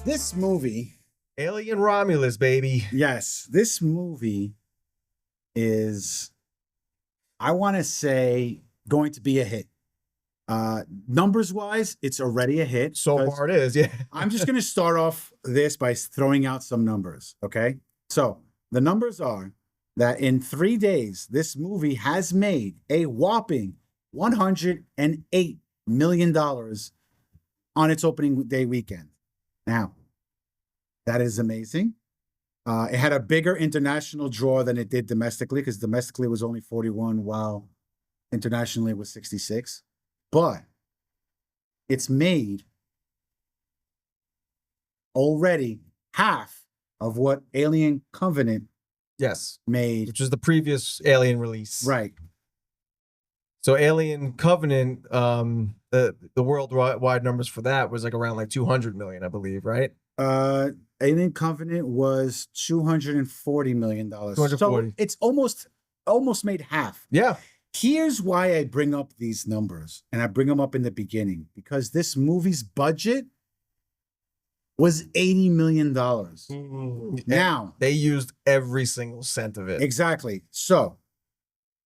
This movie, Alien Romulus, baby. yes, this movie is, I want to say, going to be a hit. Numbers wise, it's already a hit. So 'cause far it is, yeah. I'm just going to start off this by throwing out some numbers. Okay. So the numbers are that in 3 days, this movie has made a whopping $108 million on its opening day weekend. Now, that is amazing. It had a bigger international draw than it did domestically, because domestically it was only 41, while internationally it was 66. But it's made already half of what Alien Covenant Yes. made. Which was the previous Alien release. Right. So Alien Covenant, the worldwide numbers for that was like around like 200 million, I believe, right? Alien Covenant was $240 million. 240. So it's almost made half. Yeah. Here's why I bring up these numbers, and I bring them up in the beginning, because this movie's budget was $80 million. Now, they used every single cent of it. exactly. So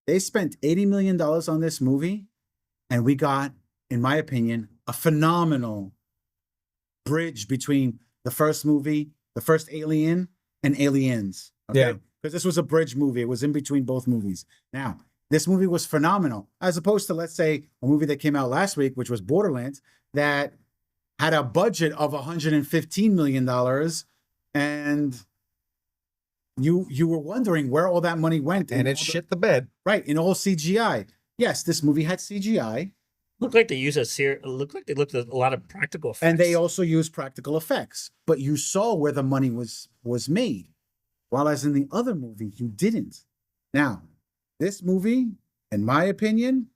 they spent $80 million on this movie, and we got, in my opinion, a phenomenal bridge between the first movie, the first Alien, and Aliens. Okay? Yeah. Because this was a bridge movie. It was in between both movies. Now, this movie was phenomenal, as opposed to, let's say, a movie that came out last week, which was Borderlands, that had a budget of $115 million, and you were wondering where all that money went. And it shit the bed. Right, in all CGI. Yes, this movie had CGI. Looked like they used looked like they looked at a lot of practical effects. And they also used practical effects. But you saw where the money was made. While as in the other movie, you didn't. Now, this movie, in my opinion,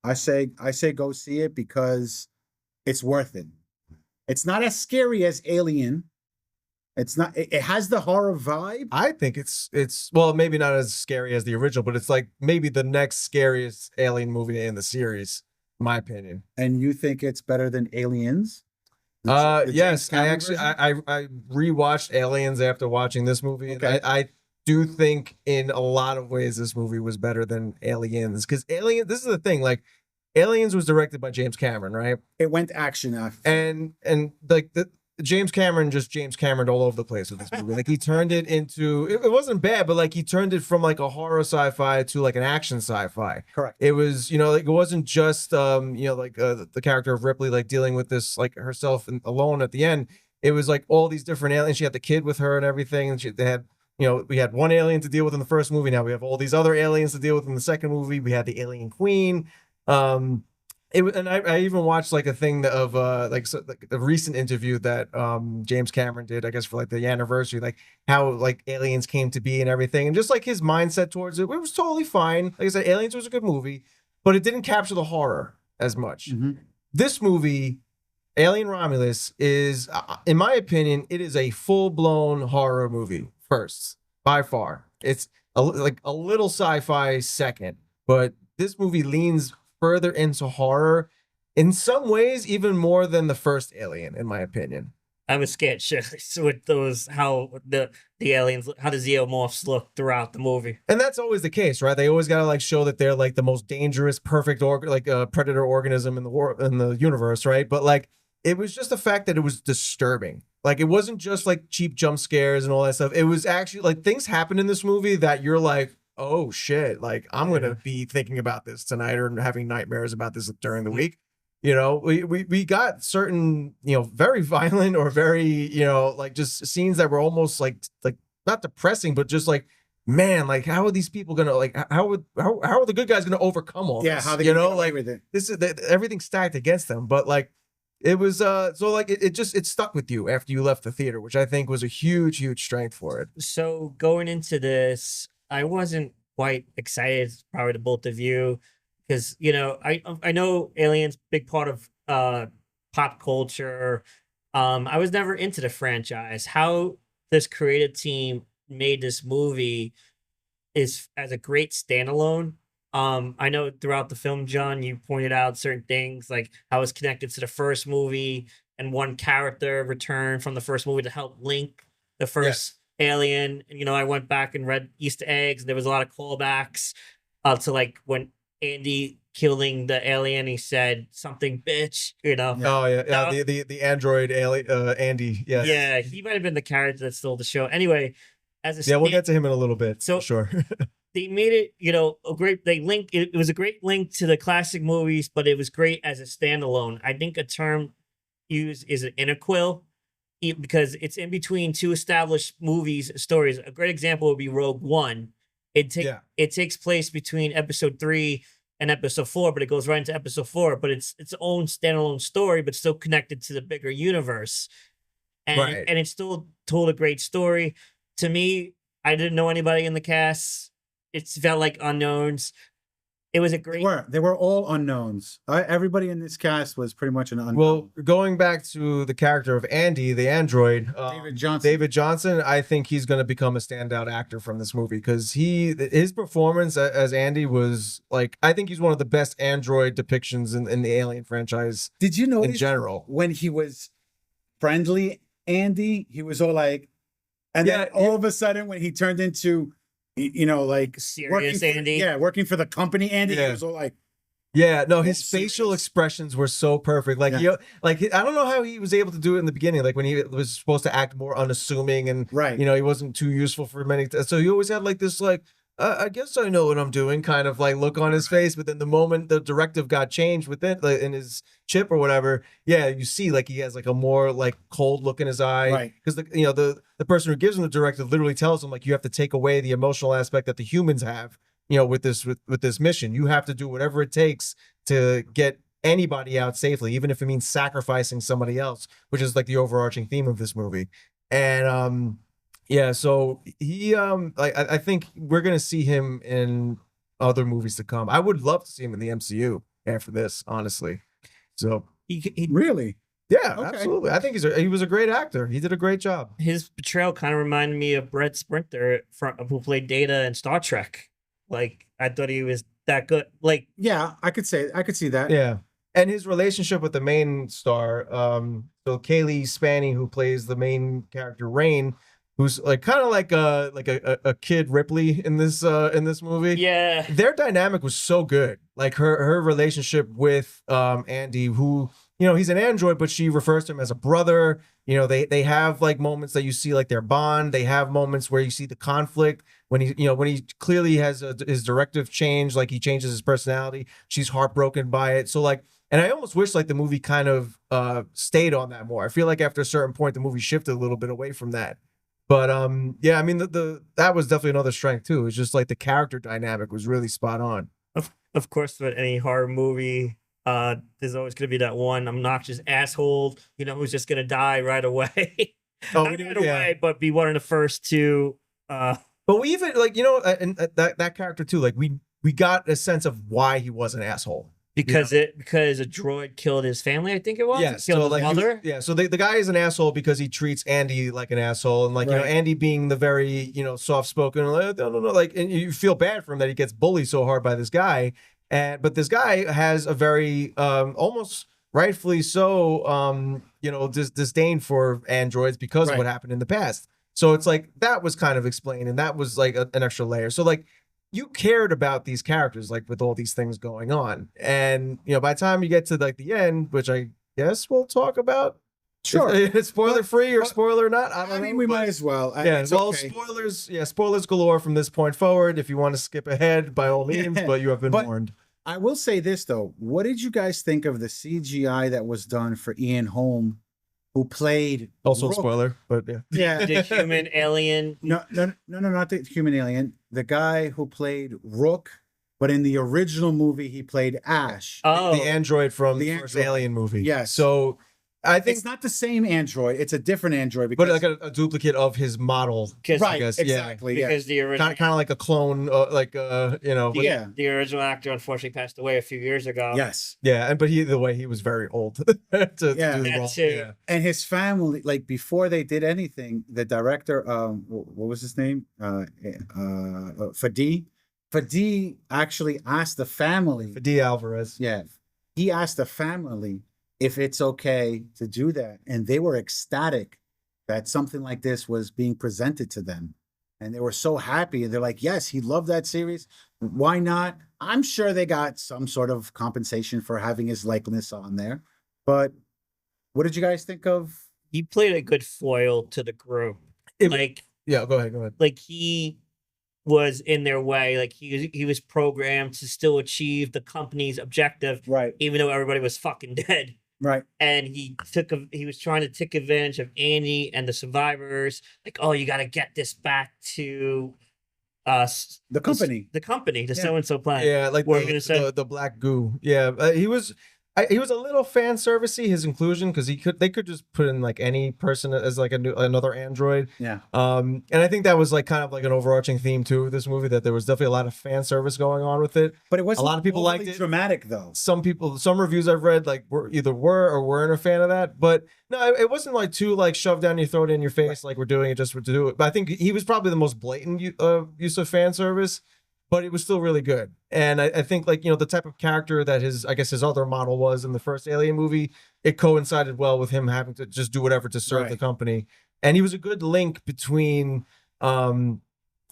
I say go see it, because it's worth it. It's not as scary as Alien. It's not. It has the horror vibe. I think it's well, maybe not as scary as the original, but it's like maybe the next scariest Alien movie in the series, in my opinion. And you think it's better than Aliens? Yes, I actually I rewatched Aliens after watching this movie. Okay. I do think in a lot of ways this movie was better than Aliens, because Alien. This is the thing, like Aliens was directed by James Cameron, right? It went action after. And like the James Cameron all over the place with this movie. Like he turned it into, it wasn't bad, but like he turned it from like a horror sci-fi to like an action sci-fi. Correct. It was, like it wasn't just like the character of Ripley like dealing with this like herself and alone at the end. It was like all these different aliens. She had the kid with her and everything, and they had, we had one alien to deal with in the first movie. Now we have all these other aliens to deal with in the second movie. We had the alien queen. I even watched like a thing of like a recent interview that James Cameron did, I guess, for like the anniversary, like how like Aliens came to be and everything, and just like his mindset towards it was totally fine. Like I said, Aliens was a good movie, but it didn't capture the horror as much. Mm-hmm. This movie, Alien Romulus, is, in my opinion, it is a full-blown horror movie first, by far. It's like a little sci-fi second, but this movie leans further into horror in some ways, even more than the first Alien, in my opinion. I was scared shitless with those, how the aliens, how the xenomorphs look throughout the movie. And that's always the case, right? They always gotta like show that they're like the most dangerous, perfect predator organism in the universe, right? But like it was just the fact that it was disturbing. Like it wasn't just like cheap jump scares and all that stuff. It was actually like things happened in this movie that you're like, oh shit, like I'm gonna be thinking about this tonight or having nightmares about this during the week. We got certain, very violent or very, like just scenes that were almost like not depressing, but just like, man, like how are these people gonna, like how are the good guys gonna overcome all this? Yeah, how they get away with it. This is everything stacked against them. But like it was so like it stuck with you after you left the theater, which I think was a huge strength for it. So going into this, I wasn't quite excited, probably to both of you, because I know Aliens, big part of pop culture. I was never into the franchise. How this creative team made this movie is as a great standalone. I know throughout the film, John, you pointed out certain things like how it's connected to the first movie and one character returned from the first movie to help link the first Alien. You know, I went back and read Easter eggs. There was a lot of callbacks to like when Andy killing the alien, he said something bitch, you know. Oh yeah. The android alien Andy. Yes. Yeah, he might have been the character that stole the show. Anyway, as a We'll get to him in a little bit. So for sure. they made it, you know, a great. They linked it. It was a great link to the classic movies, but it was great as a standalone. I think a term used is an interquill because it's in between two established movies stories. A great example would be Rogue One. It takes place between episode 3 and episode 4, but it goes right into episode 4. But it's its own standalone story, but still connected to the bigger universe. And and it still told a great story. To me, I didn't know anybody in the cast. It felt like unknowns. It was a great. They were all unknowns. Everybody in this cast was pretty much an unknown. Well, going back to the character of Andy, the android, David Johnson, I think he's going to become a standout actor from this movie because his performance as Andy was like, I think he's one of the best android depictions in the Alien franchise. Did you notice in general when he was friendly Andy, he was all like, and then all of a sudden when he turned into, you know, like serious Andy, working for the company Andy, he was all like, his facial expressions were so perfect. Like, like I don't know how he was able to do it in the beginning. Like when he was supposed to act more unassuming and you know, he wasn't too useful for many. So he always had like this, like, I guess I know what I'm doing kind of like look on his face. But then the moment the directive got changed with it, like, in his chip or whatever, you see like he has like a more like cold look in his eye. Because the person who gives him the directive literally tells him like you have to take away the emotional aspect that the humans have. You know, with this mission, you have to do whatever it takes to get anybody out safely, even if it means sacrificing somebody else, which is like the overarching theme of this movie. And so he like I think we're gonna see him in other movies to come. I would love to see him in the MCU after this, honestly. So he really. Yeah, absolutely. I think he was a great actor. He did a great job. His portrayal kind of reminded me of Brett Sprinter who played Data in Star Trek. Like, I thought he was that good. Like, yeah, I could see that. Yeah. And his relationship with the main star, so Kaylee Spaney, who plays the main character Rain, who's like kind of like a kid Ripley in this movie. Yeah. Their dynamic was so good. Like her relationship with Andy, who, you know, he's an android, but she refers to him as a brother. You know, they have like moments that you see like their bond. They have moments where you see the conflict when he clearly has his directive change, like he changes his personality. She's heartbroken by it. So like, and I almost wish like the movie kind of stayed on that more. I feel like after a certain point, the movie shifted a little bit away from that. But I mean, that was definitely another strength too. It's just like the character dynamic was really spot on. Of course, with any horror movie, there's always going to be that one obnoxious asshole, you know, who's just going to die right away. Not right away, but be one of the first to. But we even like, you know, and that character too. Like we got a sense of why he was an asshole. Because a droid killed his family, I think it was. Yeah, killed his mother. So the guy is an asshole because he treats Andy like an asshole, and like you know, Andy being the very soft spoken, like, no, like, and you feel bad for him that he gets bullied so hard by this guy, but this guy has a very almost rightfully so disdain for androids because of what happened in the past. So it's like that was kind of explained, and that was like an extra layer. So like, you cared about these characters, like with all these things going on. And, by the time you get to like the end, which I guess we'll talk about. Sure. If it's spoiler free or spoiler or not. I don't know. We might as well. Spoilers. Yeah. Spoilers galore from this point forward. If you want to skip ahead, by all means, but you have been warned. I will say this though. What did you guys think of the CGI that was done for Ian Holm, who played also Rook? Spoiler, but yeah. The human alien. No, not the human alien. The guy who played Rook, but in the original movie he played Ash. Oh, the android from the first Alien movie. Yes. So I think it's not the same android. It's a different android, because, but like a duplicate of his model. Right. I guess. Exactly. Because the original, kind of like a clone, the original actor unfortunately passed away a few years ago. Yes. Yeah, but the way he was very old to do the role. Too. Yeah. And his family, like before they did anything, the director, what was his name? Fadi actually asked the family. Fadi Alvarez. Yeah. He asked the family if it's okay to do that. And they were ecstatic that something like this was being presented to them. And they were so happy. And they're like, yes, he loved that series. Why not? I'm sure they got some sort of compensation for having his likeness on there. But what did you guys think of? He played a good foil to the group. Yeah, go ahead. Like he was in their way. Like he was programmed to still achieve the company's objective, Right. even though everybody was fucking dead. Right. And he was trying to take advantage of Annie and the survivors. Like, oh, you got to get this back to us, The company. the Yeah. so and so planet. Yeah, like What were you gonna say? the black goo. Yeah, he was a little fan servicey, his inclusion, because they could just put in like any person as like another android. Yeah. And I think that was like kind of like an overarching theme too of this movie, that there was definitely a lot of fan service going on with it. But it wasn't a lot of people liked it. Dramatic though. Some reviews I've read like were or weren't a fan of that. But no, it wasn't like too like shoved down your throat in your face, like we're doing it just to do it. But I think he was probably the most blatant use of fan service, but it was still really good. And I think like, the type of character that his other model was in the first Alien movie, it coincided well with him having to just do whatever to serve the company. And he was a good link between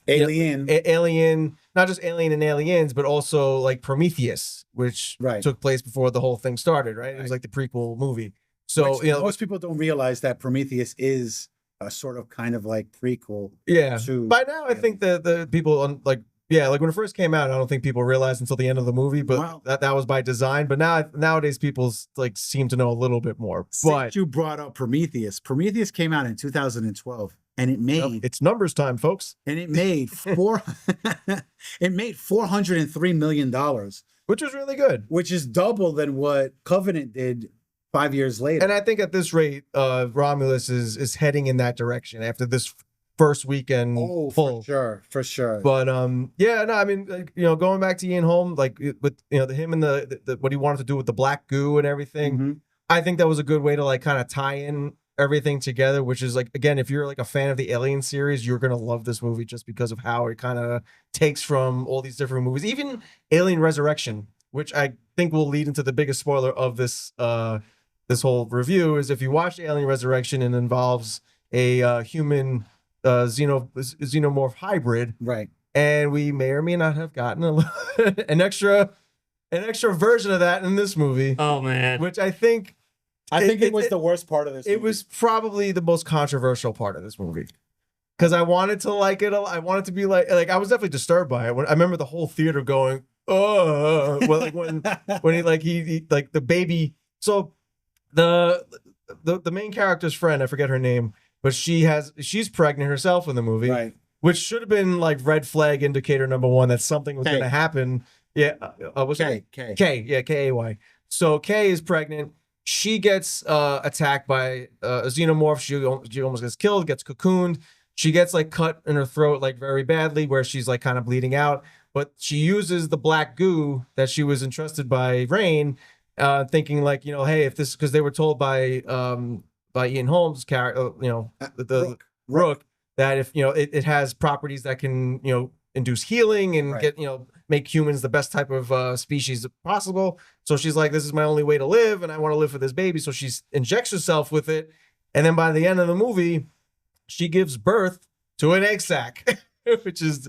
Alien, not just Alien and Aliens, but also like Prometheus, which took place before the whole thing started, right? It was like the prequel movie. So, most people don't realize that Prometheus is a sort of kind of like prequel. Yeah. To By now, I think the people like when it first came out, I don't think people realized until the end of the movie, but that was by design. But nowadays, people like seem to know a little bit more. But you brought up Prometheus. Prometheus came out in 2012, and it made it's numbers time, folks. And it made $403 million, which was really good. Which is double than what Covenant did 5 years later. And I think at this rate, Romulus is heading in that direction after this first weekend pull. For sure. But I mean, like, going back to Ian Holm, like with him and the what he wanted to do with the black goo and everything, I think that was a good way to like kind of tie in everything together, which is like, again, if you're like a fan of the Alien series, you're gonna love this movie just because of how it kind of takes from all these different movies, even Alien Resurrection, which I think will lead into the biggest spoiler of this this whole review, is if you watch Alien Resurrection, it involves a human xenomorph hybrid, right? And we may or may not have gotten an extra version of that in this movie. Oh man, which I think it was the worst part of this movie. It was probably the most controversial part of this movie, because I wanted to like it. I wanted to be like I was definitely disturbed by it. I remember the whole theater going, oh, well, like when he like the baby. So the main character's friend, I forget her name, but she's pregnant herself in the movie, right? Which should have been like red flag indicator number one that something was going to happen. Yeah, what's K? Yeah, Kay. So Kay is pregnant. She gets attacked by a xenomorph. She almost gets killed, gets cocooned. She gets like cut in her throat like very badly, where she's like kind of bleeding out. But she uses the black goo that she was entrusted by Rain, thinking like, hey, if this, because they were told by Ian Holmes' character, the Rook, that if it has properties that can induce healing and get make humans the best type of species possible. So she's like, this is my only way to live, and I want to live for this baby. So she injects herself with it, and then by the end of the movie, she gives birth to an egg sac, which is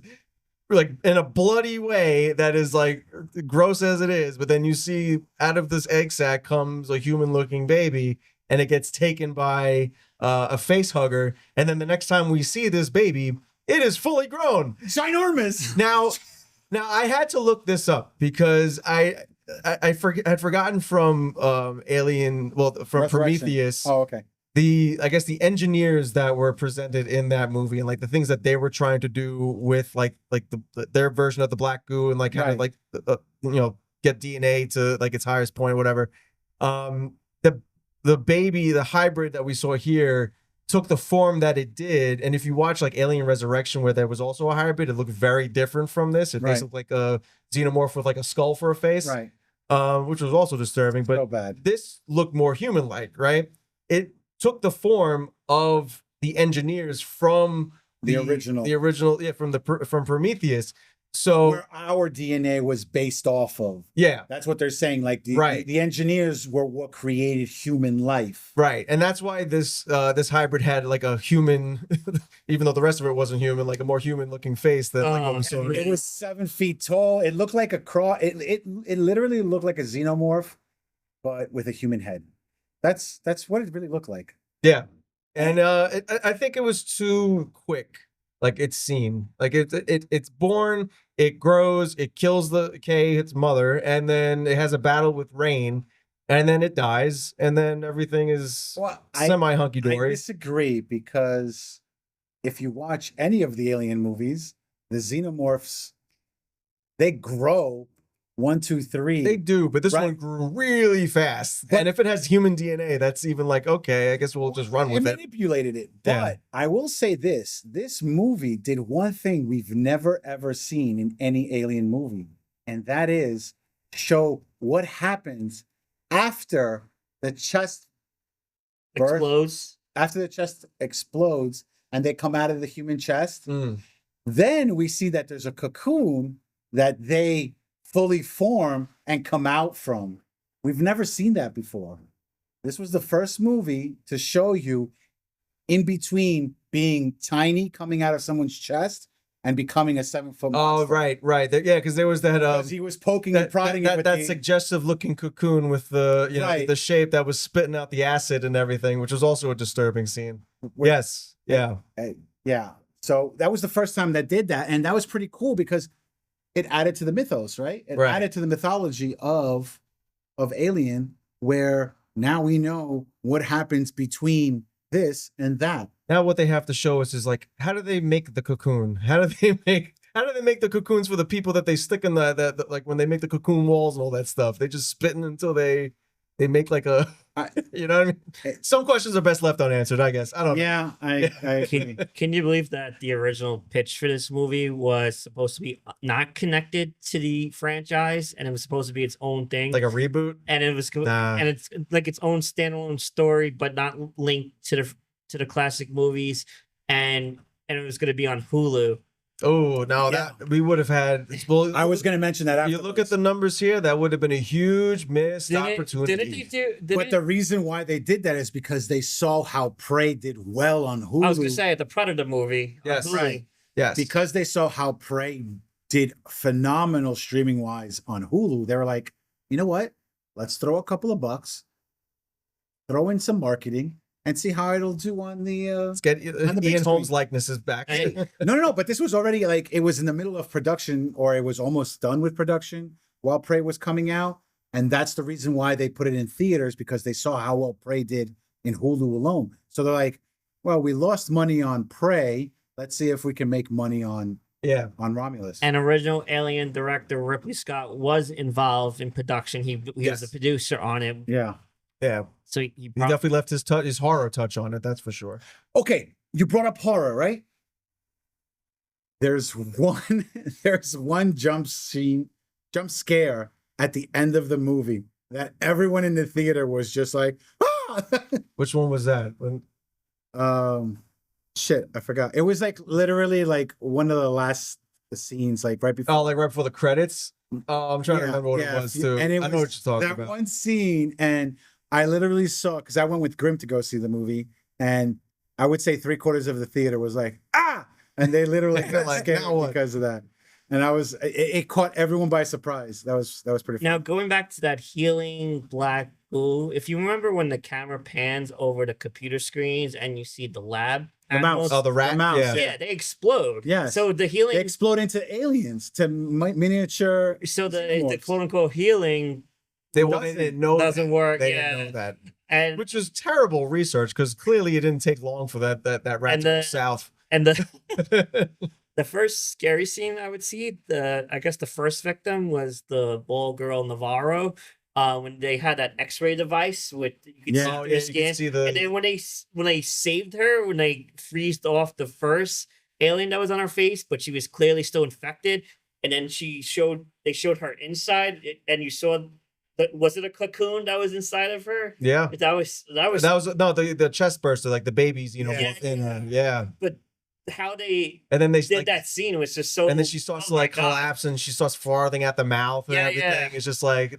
like in a bloody way that is like gross as it is. But then you see out of this egg sac comes a human-looking baby, and it gets taken by a face hugger. And then the next time we see this baby, it is fully grown. Ginormous. Now I had to look this up because I had forgotten from Alien, from Prometheus. Oh, okay. I guess the engineers that were presented in that movie and like the things that they were trying to do with like their version of the black goo and like kind of like get DNA to like its highest point or whatever. The baby, the hybrid that we saw here, took the form that it did. And if you watch like Alien Resurrection, where there was also a hybrid, it looked very different from this. It basically like a xenomorph with like a skull for a face, right? Which was also disturbing. But so bad. This looked more human-like, right? It took the form of the engineers from the original, from Prometheus. So where our DNA was based off of. yeah, That's what they're saying. Like Right. the engineers were what created human life. right, and that's why this hybrid had like a human, even though the rest of it wasn't human, like a more human looking face than like what we saw. It was 7 feet tall. It looked like a cross. It literally looked like a xenomorph, but with a human head. That's what it really looked like. Yeah, and I think it was too quick. Like it's seen, like it's born, it grows, it kills the K, its mother, and then it has a battle with Rain, and then it dies, and then everything is Well, semi hunky I dory. disagree because if you watch any of the Alien movies, the xenomorphs they grow 1, 2, 3. They do, but this Right. one grew really fast. But- And if it has human DNA, that's even like, okay, I guess we'll just run with it. Manipulated it. Yeah. But I will say this movie did one thing we've never ever seen in any Alien movie, and that is show what happens after the chest bursts, Explodes. after the chest explodes and they come out of the human chest. Mm. Then we see that there's a cocoon that they fully form and come out from. We've never seen that before. This was the first movie to show you in between being tiny coming out of someone's chest and becoming a 7-foot Oh, monster. right. Yeah, because there was that Because he was poking and prodding it with that the, suggestive looking cocoon with the Right. the shape that was spitting out the acid and everything, which was also a disturbing scene. with- Yes. Yeah. yeah. So that was the first time that did that, and that was pretty cool because it added to the mythos, right? It Right. added to the mythology of Alien, where now we know what happens between this and that. Now what they have to show us is like, how do they make the cocoon? How do they make the cocoons for the people that they stick in the like when they make the cocoon walls and all that stuff? They just spitting until they make like a you know what I mean? Some questions are best left unanswered, I guess. I don't know. Yeah, I agree. Can you believe that the original pitch for this movie was supposed to be not connected to the franchise, and it was supposed to be its own thing, Like a reboot? and it was Nah. and it's like its own standalone story, but not linked to the classic movies, and it was going to be on Hulu. Oh, no, Yeah. that we would have had. Well, I was going to mention that. you look at the numbers here, that would have been a huge missed opportunity. But the reason why they did that is because they saw how Prey did well on Hulu. I was going to say the Predator movie. on Yes. Hulu. Right. Yes. Because they saw how Prey did phenomenal streaming wise on Hulu. They were like, you know what? Let's throw a couple of bucks, throw in some marketing, and see how it'll do on the. Let's get on the big Ian Holmes' screen. likeness is back. And- No. But this was already like it was in the middle of production, or it was almost done with production while Prey was coming out, and that's the reason why they put it in theaters because they saw how well Prey did in Hulu alone. So they're like, well, we lost money on Prey. Let's see if we can make money on Yeah. Romulus. And original Alien director Ripley Scott was involved in production. He was Yes. a producer on it, Yeah. Yeah. so he He definitely left his horror touch on it, that's for sure. Okay, you brought up horror, right? There's one jump scare at the end of the movie that everyone in the theater was just like, ah! Which one was that? When Shit, I forgot. It was like literally like one of the last scenes, like right before. Oh, like right before the credits? Oh, I'm trying to remember what it was too. And it I know what was you're talking that about. one scene, and I literally saw because I went with Grim to go see the movie, and I would say 3/4 of the theater was like, ah, and they literally got Like, scared now what? because of that. And it caught everyone by surprise. That was pretty. Now going back to that healing black goo, if you remember when the camera pans over the computer screens and you see the lab The mouse. animals, Oh, the rat? mouse, Yeah. yeah, they explode. Yes. So the healing, They explode into aliens, to miniature. so the xenomorphs. quote unquote healing They doesn't- didn't know doesn't work. They yeah, didn't know that. and Which is terrible research because clearly it didn't take long for that rat And to go the- south. and the first scary scene I would see, I guess the first victim was the ball girl Navarro. When they had that X-ray device with you could Yeah. see Oh, her yeah, you skin, can see the and then when they saved her, when they freezed off the first alien that was on her face, but she was clearly still infected, and then they showed her inside, and you saw was it a cocoon that was inside of her? yeah. That was That was no the chest burster, like the babies, Yeah. both in yeah. but how they And then they did like, that scene was just so. and then she starts oh to my like God. collapse and she starts farthing at the mouth and Yeah, everything. yeah. It's just like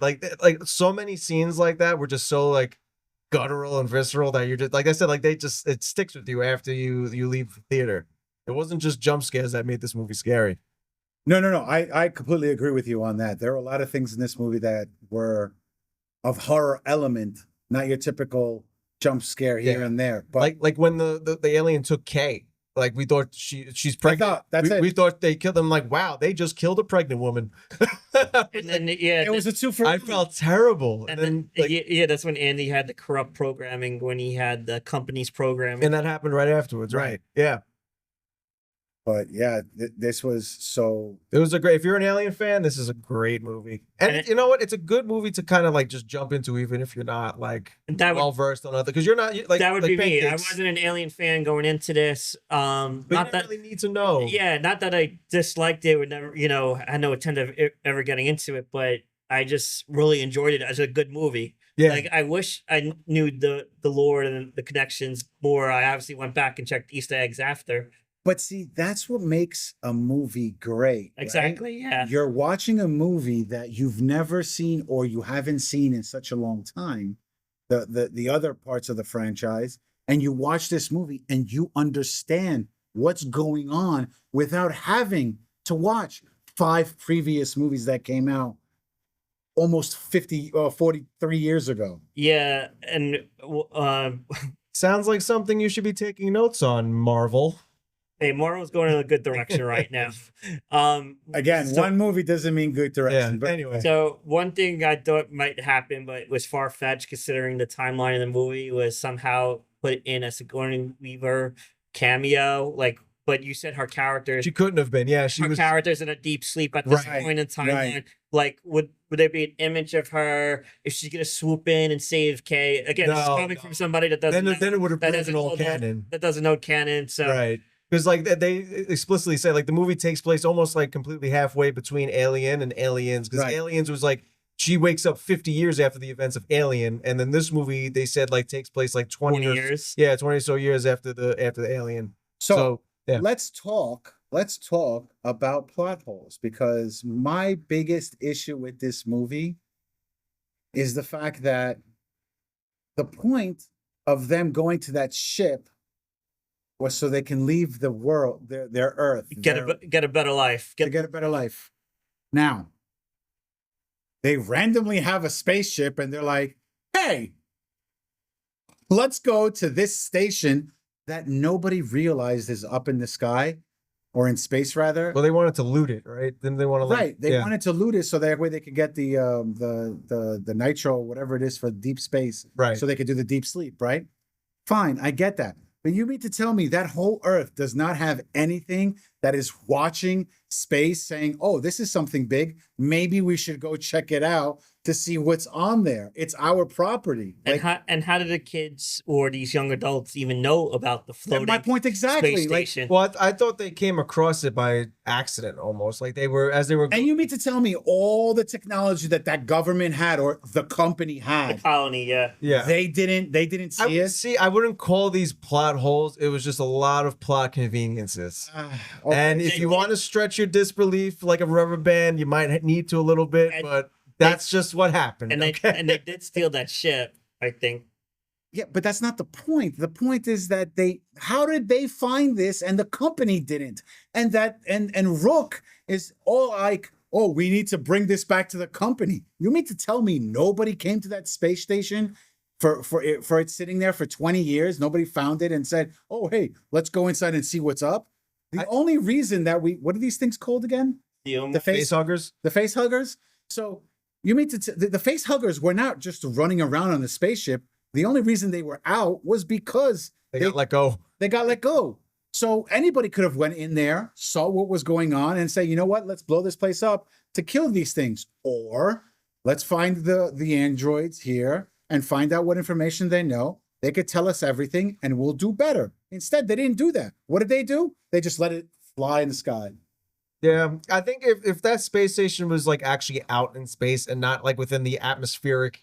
so many scenes like that were just so like guttural and visceral that you're just like I said, like it sticks with you after you leave the theater. It wasn't just jump scares that made this movie scary. No. I completely agree with you on that. There are a lot of things in this movie that were of horror element, not your typical jump scare here Yeah. and there. But Like when the alien took Kay, like we thought she's pregnant. thought, that's we it. thought they killed them. Like wow, they just killed a pregnant woman. And then yeah, it was a two for I one. felt terrible. and And then then like, yeah, that's when Andy had the corrupt programming when he had the company's programming. and that happened right afterwards, right? Right. Yeah. But yeah, this was so. It was a great. If you're an Alien fan, this is a great movie. And And you know what? It's a good movie to kind of like just jump into, even if you're not like That would well versed on other. Because you're not like that would like be me. I Pancakes, wasn't an Alien fan going into this. But you Not didn't that really need to know. yeah, not that I disliked it. Would never, I had no intent of ever getting into it, but I just really enjoyed it as a good movie. Yeah. Like I wish I knew the lore and the connections more. I obviously went back and checked Easter eggs after. But see, that's what makes a movie great. right? Exactly. Yeah. You're watching a movie that you've never seen or you haven't seen in such a long time, the other parts of the franchise, and you watch this movie and you understand what's going on without having to watch 5 previous movies that came out almost 50 or 43 years ago. Yeah, and Sounds like something you should be taking notes on, Marvel. hey, Marvel's going in a good direction right now. Again, so- one movie doesn't mean good direction. But Anyway. So one thing I thought might happen, but was far fetched considering the timeline of the movie, was somehow put in a Sigourney Weaver cameo. Like, but you said her character, She couldn't have been. Yeah, she her was. character's in a deep sleep at this Right, point in timeline. right. Like, would there be an image of her if she's gonna swoop in and save Kay? Again, this is No, coming no. from somebody that doesn't Then it would have that broken doesn't all know the- canon. that doesn't know canon. So Right. Because like they explicitly say like the movie takes place almost like completely halfway between Alien and Aliens. Because Right. Aliens was like she wakes up 50 years after the events of Alien, and then this movie they said like takes place like 20 years. Yeah, 20 or so years after the Alien. So, yeah. let's talk about plot holes, because my biggest issue with this movie is the fact that the point of them going to that ship was so they can leave the world, their Earth, Get a better life. to get a better life. Now, they randomly have a spaceship and they're like, hey, let's go to this station that nobody realized is up in the sky or in space, rather. Well, they wanted to loot it, right? Then they want to Right. They wanted to loot it so that way they could get the nitro, whatever it is, for deep space. Right. So they could do the deep sleep, right? Fine, I get that. But you mean to tell me that whole Earth does not have anything that is watching space saying, oh, this is something big. Maybe we should go check it out to see what's on there. It's our property. And how did the kids or these young adults even know about the floating my point exactly. space Like, station? Well, I thought they came across it by accident almost. Like they were and you mean to tell me all the technology that government had or the company the had, colony, yeah. yeah. they didn't see it? I wouldn't call these plot holes. It was just a lot of plot conveniences. Okay. And if you want to stretch your disbelief like a rubber band, you might need to a little bit, but that's just what happened. And they did steal that ship, I think. Yeah, but that's not the point. The point is that how did they find this and the company didn't? And Rook is all like, oh, we need to bring this back to the company. You mean to tell me nobody came to that space station for it sitting there for 20 years? Nobody found it and said, oh, hey, let's go inside and see what's up. The only reason that what are these things called again? The face huggers. The face huggers. So you mean to the face huggers were not just running around on the spaceship. The only reason they were out was because They got let go. They got let go. So anybody could have went in there, saw what was going on, and say, you know what, let's blow this place up to kill these things. Or let's find the androids here and find out what information they know. They could tell us everything and we'll do better. Instead, they didn't do that. What did they do? They just let it fly in the sky. Yeah, I think if that space station was like actually out in space and not like within the atmospheric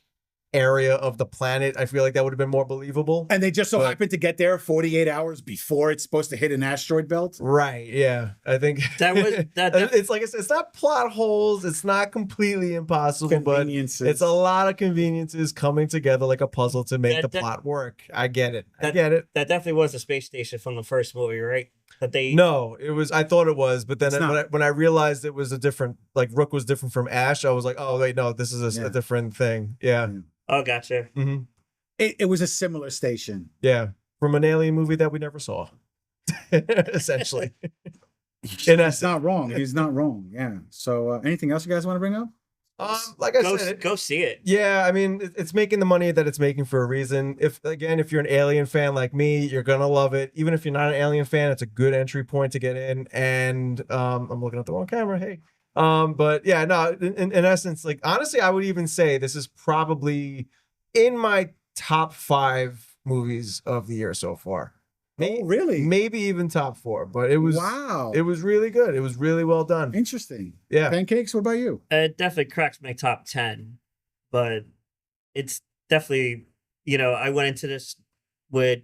area of the planet, I feel like that would have been more believable. And they just so But- happened to get there 48 hours before it's supposed to hit an asteroid belt. Right. Yeah. I think That was that. it's like I said, it's not plot holes. It's not completely impossible, but Conveniences. it's a lot of conveniences coming together like a puzzle to make the That- plot work. I get it. I That- get it. That definitely was the space station from the first movie, right? That they No, it was. I thought it was, but then It's not. when I realized it was a different, like Rook was different from Ash, I was like, oh wait, no, this is a Yeah. different thing. Yeah. Oh, gotcha. hmm It was a similar station. Yeah. From an alien movie that we never saw, essentially. He's essence. not wrong. He's not wrong. Yeah. So anything else you guys want to bring up? Like I Go said, go see it. yeah, I mean, it's making the money that it's making for a reason. If you're an Alien fan like me, you're gonna love it. Even if you're not an Alien fan, it's a good entry point to get in. And I'm looking at the wrong camera. Hey, but yeah, no. In essence, like honestly, I would even say this is probably in my top 5 movies of the year so far. Oh, really? Maybe even top 4. But it was Wow. it was really good. It was really well done. Interesting. Yeah. Pancakes. What about you? It definitely cracks my top 10, but it's definitely, I went into this with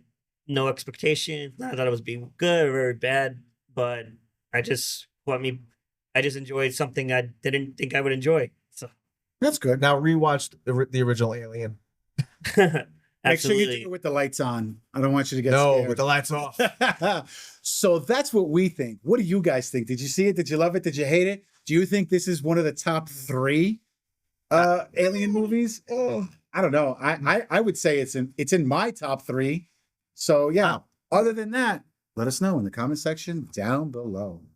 no expectations. Not that it was being good or very bad, but I just enjoyed something I didn't think I would enjoy. So That's good. Now rewatched the original Alien. Make sure you do absolutely. it with the lights on. I don't want you to get No, scared. with the lights off. So that's what we think. What do you guys think? Did you see it? Did you love it? Did you hate it? Do you think this is one of the top 3 alien movies? I don't know. I would say it's in my top 3. So yeah. Other than that, let us know in the comment section down below.